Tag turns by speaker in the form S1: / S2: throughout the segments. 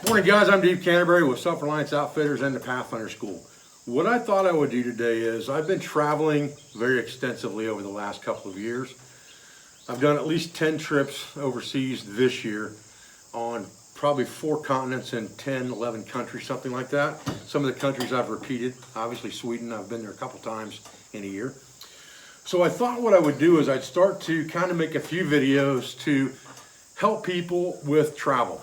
S1: Morning guys, I'm Canterbury with Self-Reliance Outfitters and the Pathfinder School. What I thought I would do today is I've been traveling very extensively over the last couple of years. I've done at least 10 trips overseas this year on probably 4 continents and 10, 11 countries, something like that. Some of the countries I've repeated, obviously Sweden, I've been there a couple times in a year. So I thought what I would do is I'd start to kind of make a few videos to help people with travel.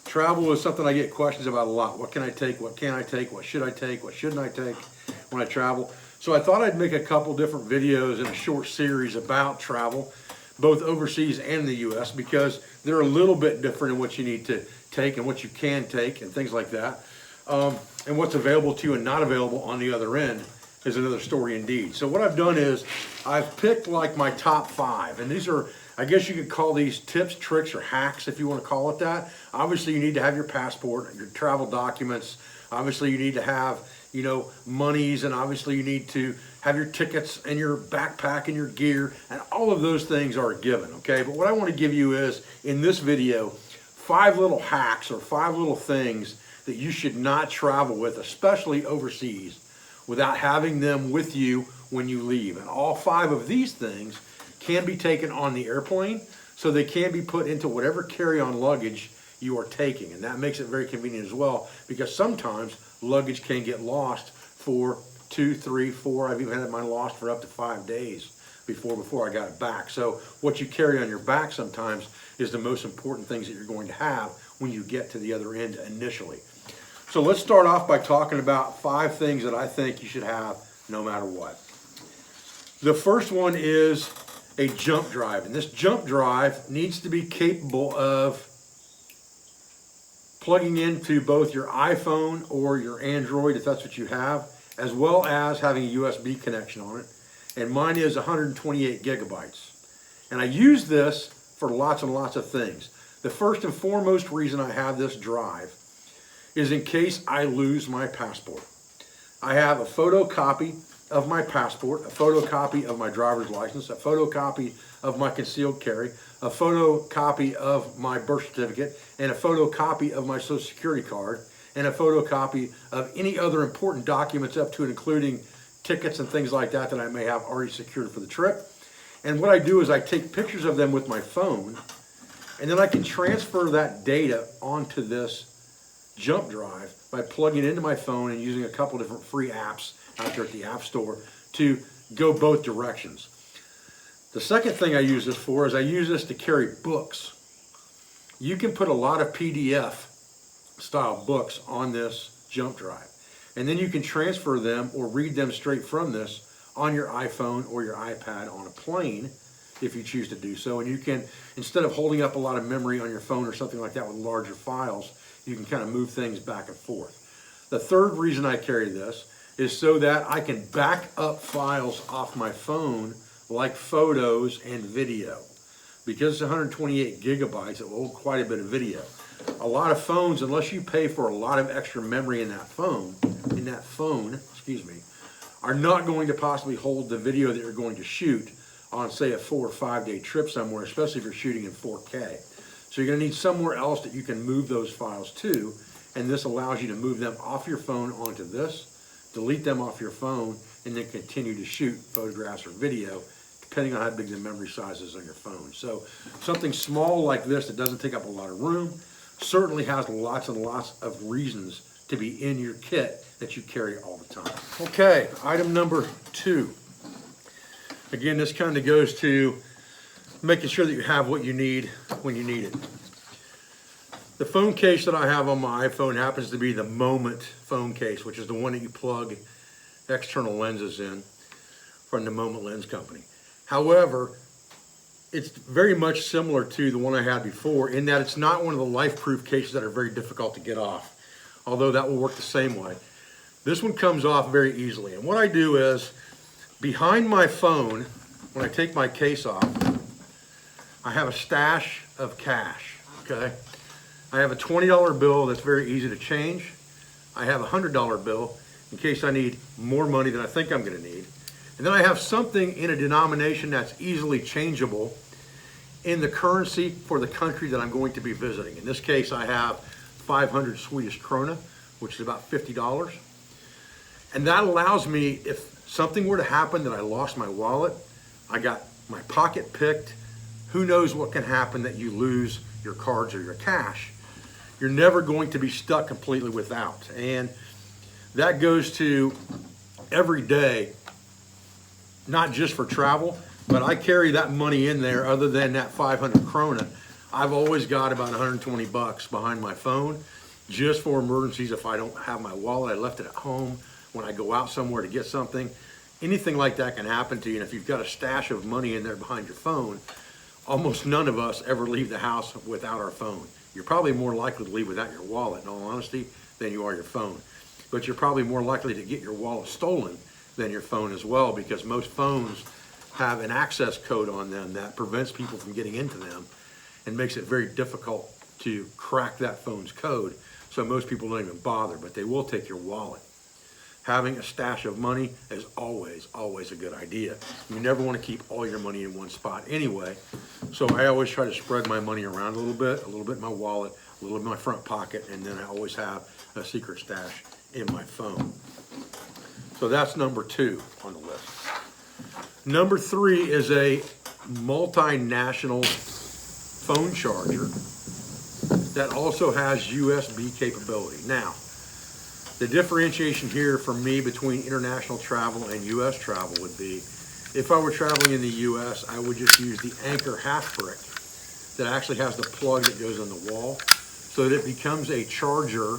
S1: Travel is something I get questions about a lot. What can I take? What can't I take? What should I take? What shouldn't I take when I travel? So I thought I'd make a couple different videos in a short series about travel, both overseas and in the US, because they're a little bit different in what you need to take and what you can take and things like that. And what's available to you and not available on the other end is another story indeed. So what I've done is I've picked like my top 5, and these are, I guess you could call these tips, tricks, or hacks if you want to call it that. Obviously you need to have your passport, your travel documents. Obviously you need to have, monies, and obviously you need to have your tickets and your backpack and your gear, and all of those things are a given, okay? But what I want to give you is, in this video, 5 little hacks or 5 little things that you should not travel with, especially overseas, without having them with you when you leave. And all 5 of these things can be taken on the airplane, so they can be put into whatever carry-on luggage you are taking. And that makes it very convenient as well, because sometimes luggage can get lost for 2, 3, 4. I've even had mine lost for up to 5 days before I got it back. So what you carry on your back sometimes is the most important things that you're going to have when you get to the other end initially. So let's start off by talking about 5 things that I think you should have no matter what. The first one is a jump drive, and this jump drive needs to be capable of plugging into both your iPhone or your Android, if that's what you have, as well as having a USB connection on it. And mine is 128 gigabytes. And I use this for lots and lots of things. The first and foremost reason I have this drive is in case I lose my passport. I have a photocopy of my passport, a photocopy of my driver's license, a photocopy of my concealed carry, a photocopy of my birth certificate, and a photocopy of my Social Security card, and a photocopy of any other important documents up to and including tickets and things like that that I may have already secured for the trip. And what I do is I take pictures of them with my phone, and then I can transfer that data onto this jump drive by plugging it into my phone and using a couple different free apps out there at the App Store to go both directions. The second thing I use this for is I use this to carry books. You can put a lot of PDF style books on this jump drive, and then you can transfer them or read them straight from this on your iPhone or your iPad on a plane if you choose to do so. And you can, instead of holding up a lot of memory on your phone or something like that with larger files, you can kind of move things back and forth. The third reason I carry this is so that I can back up files off my phone, like photos and video. Because it's 128 gigabytes, it will hold quite a bit of video. A lot of phones, unless you pay for a lot of extra memory in that phone, are not going to possibly hold the video that you're going to shoot on, say, a 4 or 5 day trip somewhere, especially if you're shooting in 4K. So you're going to need somewhere else that you can move those files to, and this allows you to move them off your phone onto this, delete them off your phone, and then continue to shoot photographs or video, depending on how big the memory size is on your phone. So something small like this that doesn't take up a lot of room certainly has lots and lots of reasons to be in your kit that you carry all the time. Okay, item number 2. Again, this kind of goes to making sure that you have what you need when you need it. The phone case that I have on my iPhone happens to be the Moment phone case, which is the one that you plug external lenses in from the Moment Lens Company. However, it's very much similar to the one I had before in that it's not one of the life-proof cases that are very difficult to get off, although that will work the same way. This one comes off very easily. And what I do is, behind my phone, when I take my case off, I have a stash of cash, okay? I have a $20 bill that's very easy to change. I have a $100 bill in case I need more money than I think I'm gonna need. And then I have something in a denomination that's easily changeable in the currency for the country that I'm going to be visiting. In this case, I have 500 Swedish krona, which is about $50. And that allows me, if something were to happen that I lost my wallet, I got my pocket picked, who knows what can happen that you lose your cards or your cash. You're never going to be stuck completely without. And that goes to every day, not just for travel, but I carry that money in there. Other than that 500 krona, I've always got about 120 bucks behind my phone just for emergencies. If I don't have my wallet, I left it at home. When I go out somewhere to get something, anything like that can happen to you. And if you've got a stash of money in there behind your phone, almost none of us ever leave the house without our phone. You're probably more likely to leave without your wallet, in all honesty, than you are your phone. But you're probably more likely to get your wallet stolen than your phone as well, because most phones have an access code on them that prevents people from getting into them and makes it very difficult to crack that phone's code. So most people don't even bother, but they will take your wallet. Having a stash of money is always, always a good idea. You never want to keep all your money in one spot anyway. So I always try to spread my money around a little bit in my wallet, a little bit in my front pocket, and then I always have a secret stash in my phone. So that's number 2 on the list. Number 3 is a multinational phone charger that also has USB capability. Now, the differentiation here for me between international travel and U.S. travel would be, if I were traveling in the U.S., I would just use the Anchor half brick that actually has the plug that goes on the wall, so that it becomes a charger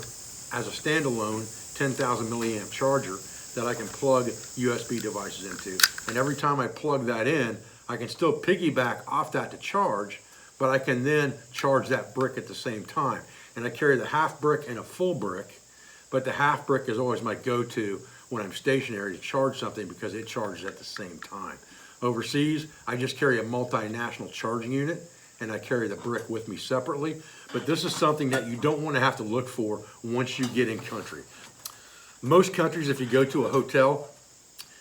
S1: as a standalone 10,000 milliamp charger that I can plug USB devices into. And every time I plug that in, I can still piggyback off that to charge, but I can then charge that brick at the same time. And I carry the half brick and a full brick, but the half brick is always my go-to when I'm stationary to charge something because it charges at the same time. Overseas, I just carry a multinational charging unit and I carry the brick with me separately. But this is something that you don't want to have to look for once you get in country. Most countries, if you go to a hotel,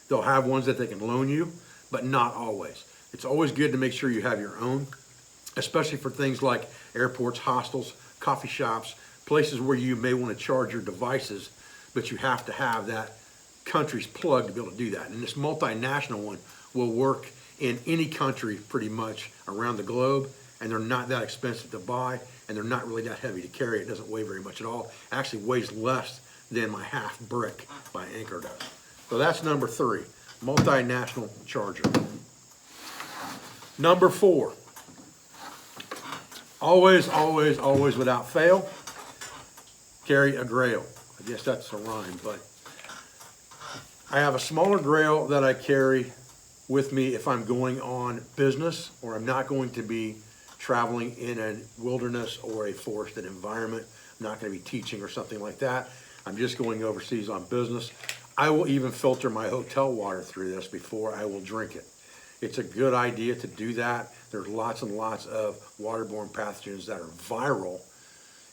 S1: they'll have ones that they can loan you, but not always. It's always good to make sure you have your own, especially for things like airports, hostels, coffee shops, places where you may want to charge your devices, but you have to have that country's plug to be able to do that. And this multinational one will work in any country pretty much around the globe, and they're not that expensive to buy, and they're not really that heavy to carry. It doesn't weigh very much at all. It actually weighs less than my half brick by Anchor does. So that's number 3, multinational charger. Number 4, always, always, always without fail, carry a grail. I guess that's a rhyme, but I have a smaller grail that I carry with me if I'm going on business or I'm not going to be traveling in a wilderness or a forested environment. I'm not going to be teaching or something like that. I'm just going overseas on business. I will even filter my hotel water through this before I will drink it. It's a good idea to do that. There's lots and lots of waterborne pathogens that are viral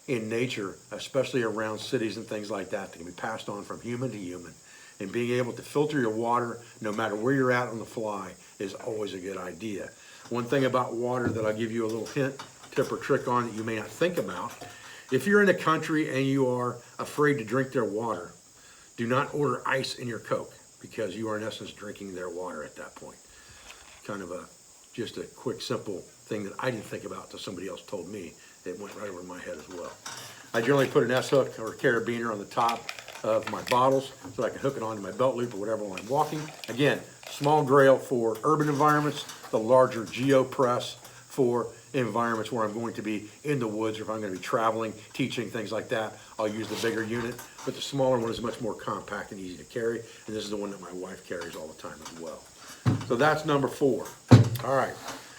S1: in nature, especially around cities and things like that can be passed on from human to human. And being able to filter your water, no matter where you're at on the fly, is always a good idea. One thing about water that I'll give you a little hint, tip or trick on that you may not think about, if you're in a country and you are afraid to drink their water, do not order ice in your Coke, because you are in essence drinking their water at that point. Kind of just a quick, simple thing that I didn't think about until somebody else told me. It went right over my head as well. I generally put an S-hook or a carabiner on the top of my bottles so I can hook it onto my belt loop or whatever when I'm walking. Again, small grail for urban environments, the larger GeoPress for environments where I'm going to be in the woods, or if I'm going to be traveling, teaching, things like that, I'll use the bigger unit. But the smaller one is much more compact and easy to carry, and this is the one that my wife carries all the time as well. So that's number 4. All right.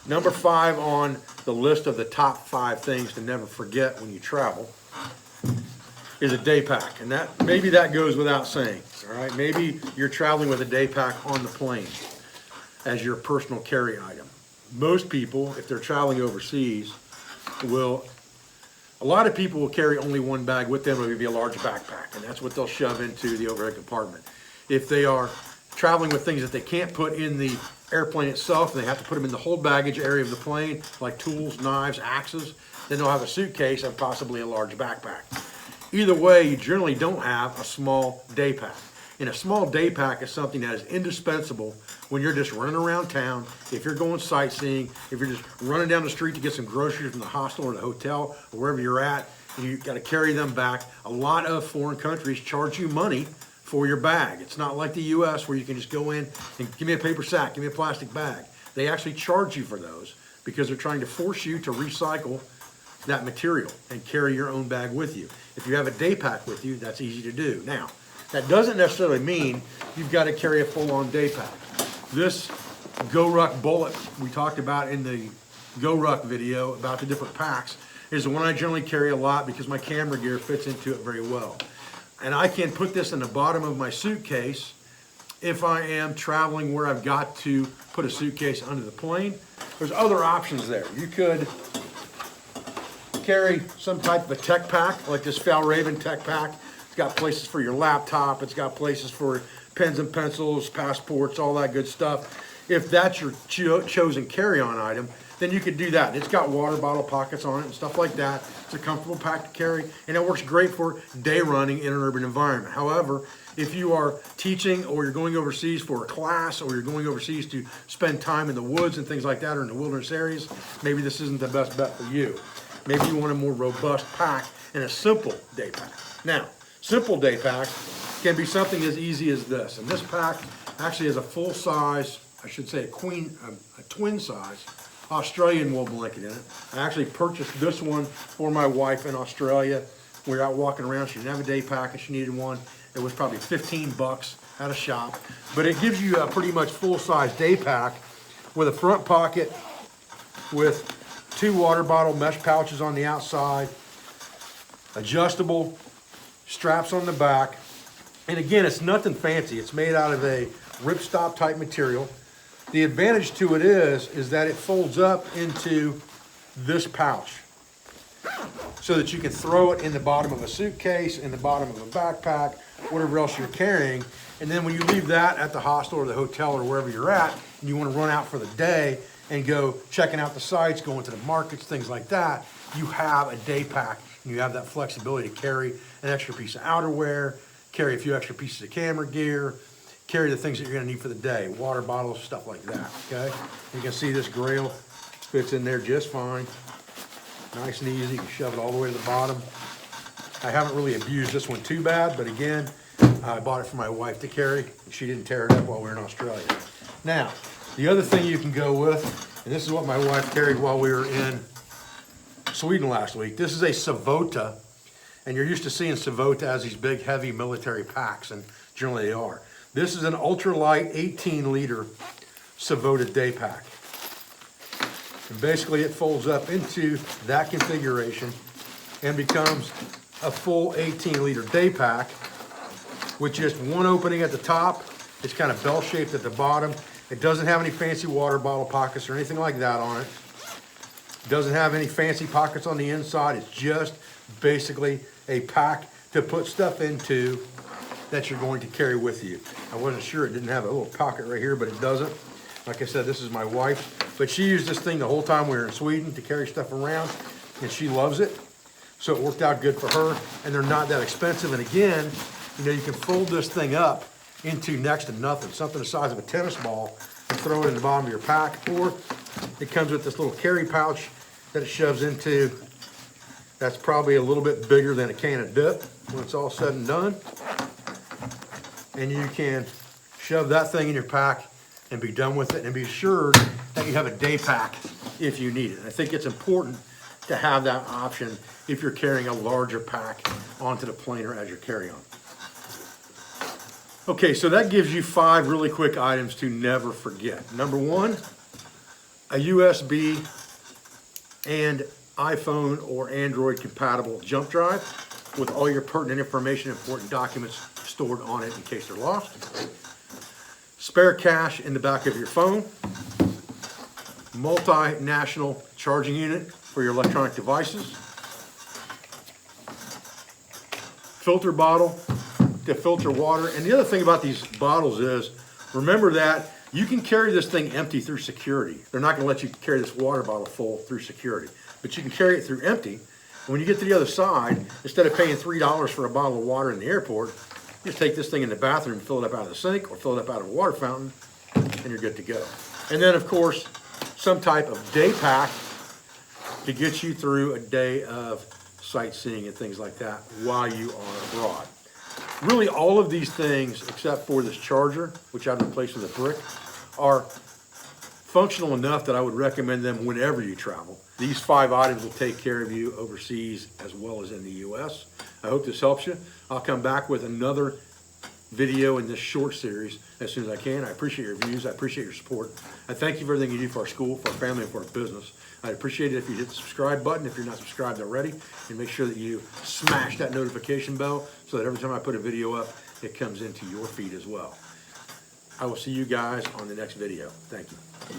S1: Number 5 on the list of the top 5 things to never forget when you travel is a day pack. And that maybe that goes without saying. All right. Maybe you're traveling with a day pack on the plane as your personal carry item. Most people, if they're traveling overseas, a lot of people will carry only one bag with them. It would be a large backpack, and that's what they'll shove into the overhead compartment. If they are traveling with things that they can't put in the airplane itself, and they have to put them in the hold baggage area of the plane, like tools, knives, axes, then they'll have a suitcase and possibly a large backpack. Either way, you generally don't have a small day pack. And a small day pack is something that is indispensable when you're just running around town, if you're going sightseeing, if you're just running down the street to get some groceries from the hostel or the hotel or wherever you're at, and you've got to carry them back. A lot of foreign countries charge you money for your bag. It's not like the US where you can just go in and give me a paper sack, give me a plastic bag. They actually charge you for those because they're trying to force you to recycle that material and carry your own bag with you. If you have a day pack with you, that's easy to do. Now, that doesn't necessarily mean you've got to carry a full-on day pack. This GoRuck Bullet we talked about in the GoRuck video about the different packs is the one I generally carry a lot because my camera gear fits into it very well. And I can put this in the bottom of my suitcase if I am traveling where I've got to put a suitcase under the plane. There's other options there. You could carry some type of a tech pack, like this Fjallraven tech pack. It's got places for your laptop. It's got places for pens and pencils, passports, all that good stuff. If that's your chosen carry-on item, then you could do that. It's got water bottle pockets on it and stuff like that. It's a comfortable pack to carry, and it works great for day running in an urban environment. However, if you are teaching or you're going overseas for a class or you're going overseas to spend time in the woods and things like that or in the wilderness areas, maybe this isn't the best bet for you. Maybe you want a more robust pack and a simple day pack. Now, simple day pack can be something as easy as this. And this pack actually has a full size, I should say a twin size Australian wool blanket in it. I actually purchased this one for my wife in Australia. We were out walking around. She didn't have a day pack and she needed one. It was probably 15 bucks at a shop. But it gives you a pretty much full-size day pack with a front pocket with 2 water bottle mesh pouches on the outside, adjustable straps on the back. And again, it's nothing fancy. It's made out of a ripstop type material. The advantage to it is that it folds up into this pouch so that you can throw it in the bottom of a suitcase, in the bottom of a backpack, whatever else you're carrying. And then when you leave that at the hostel or the hotel or wherever you're at, and you want to run out for the day and go checking out the sites, going to the markets, things like that, you have a day pack and you have that flexibility to carry an extra piece of outerwear, carry a few extra pieces of camera gear, carry the things that you're going to need for the day, water bottles, stuff like that, okay? You can see this grail fits in there just fine. Nice and easy. You can shove it all the way to the bottom. I haven't really abused this one too bad, but again, I bought it for my wife to carry. She didn't tear it up while we were in Australia. Now, the other thing you can go with, and this is what my wife carried while we were in Sweden last week. This is a Savota, and you're used to seeing Savota as these big, heavy military packs, and generally they are. This is an ultralight 18-liter Savota day pack. And basically it folds up into that configuration and becomes a full 18-liter day pack with just one opening at the top. It's kind of bell-shaped at the bottom. It doesn't have any fancy water bottle pockets or anything like that on it. It doesn't have any fancy pockets on the inside. It's just basically a pack to put stuff into that you're going to carry with you. I wasn't sure it didn't have a little pocket right here, but it doesn't. Like I said, this is my wife's, but she used this thing the whole time we were in Sweden to carry stuff around, and she loves it. So it worked out good for her, and they're not that expensive. And again, you know, you can fold this thing up into next to nothing, something the size of a tennis ball, and throw it in the bottom of your pack, or it comes with this little carry pouch that it shoves into. That's probably a little bit bigger than a can of dip when it's all said and done. And you can shove that thing in your pack and be done with it, and be assured that you have a day pack if you need it. I think it's important to have that option if you're carrying a larger pack onto the plane or as your carry-on. Okay, so that gives you 5 really quick items to never forget. Number 1, a USB and iPhone or Android compatible jump drive with all your pertinent information, important documents stored on it in case they're lost. Spare cash in the back of your phone. Multinational charging unit for your electronic devices. Filter bottle to filter water. And the other thing about these bottles is, remember that you can carry this thing empty through security. They're not going to let you carry this water bottle full through security, but you can carry it through empty. When you get to the other side, instead of paying $3 for a bottle of water in the airport, you just take this thing in the bathroom, fill it up out of the sink or fill it up out of a water fountain, and you're good to go. And then, of course, some type of day pack to get you through a day of sightseeing and things like that while you are abroad. Really, all of these things, except for this charger, which I've replaced with a brick, are functional enough that I would recommend them whenever you travel. These 5 items will take care of you overseas as well as in the US. I hope this helps you. I'll come back with another video in this short series as soon as I can. I appreciate your views. I appreciate your support. I thank you for everything you do for our school, for our family, and for our business. I'd appreciate it if you hit the subscribe button if you're not subscribed already, and make sure that you smash that notification bell so that every time I put a video up, it comes into your feed as well. I will see you guys on the next video. Thank you.